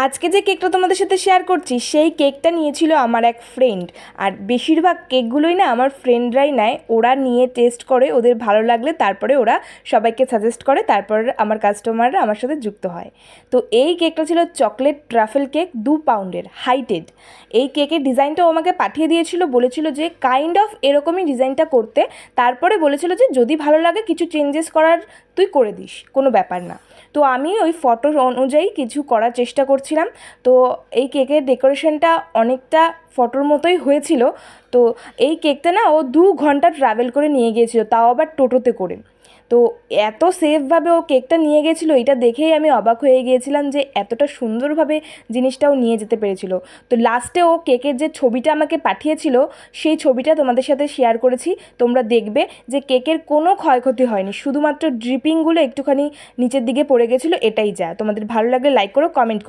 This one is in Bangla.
আজকে যে কেকটা তোমাদের সাথে শেয়ার করছি সেই কেকটা নিয়েছিল আমার এক ফ্রেন্ড। আর বেশিরভাগ কেকগুলোই না আমার ফ্রেন্ডরাই নেয়, ওরা নিয়ে টেস্ট করে, ওদের ভালো লাগলে তারপরে ওরা সবাইকে সাজেস্ট করে, তারপর আমার কাস্টমাররা আমার সাথে যুক্ত হয়। তো এই কেকটা ছিল চকলেট ট্রাফেল কেক, 2 পাউন্ডের, হাইটেড। এই কেকের ডিজাইনটাও আমাকে পাঠিয়ে দিয়েছিল, বলেছিল যে কাইন্ড অফ এরকমই ডিজাইনটা করতে, তারপরে বলেছিল যে যদি ভালো লাগে কিছু চেঞ্জেস করার তুই করে দিস, কোনো ব্যাপার না। তো আমি ওই ফটো অনুযায়ী কিছু করার চেষ্টা করছিলাম। তো এই কেকের ডেকোরেশনটা অনেকটা ফটোর মতোই হয়েছিল। তো এই কেকটা না ও 2 ঘন্টা ট্রাভেল করে নিয়ে গিয়েছিল, তাও আবার টোটোতে করে। তো এত সেফভাবে ও কেকটা নিয়ে গেছিলো, এটা দেখেই আমি অবাক হয়ে গিয়েছিলাম যে এতটা সুন্দরভাবে জিনিসটাও নিয়ে যেতে পেরেছিল। তো লাস্টে ও কেকের যে ছবিটা আমাকে পাঠিয়েছিল সেই ছবিটা তোমাদের সাথে শেয়ার করেছি, তোমরা দেখবে যে কেকের কোনো ক্ষয়ক্ষতি হয়নি, শুধুমাত্র ড্রিপিংগুলো একটুখানি নিচের দিকে পড়ে গেছিলো, এটাই যা। তোমাদের ভালো লাগলে লাইক করো, কমেন্ট করো।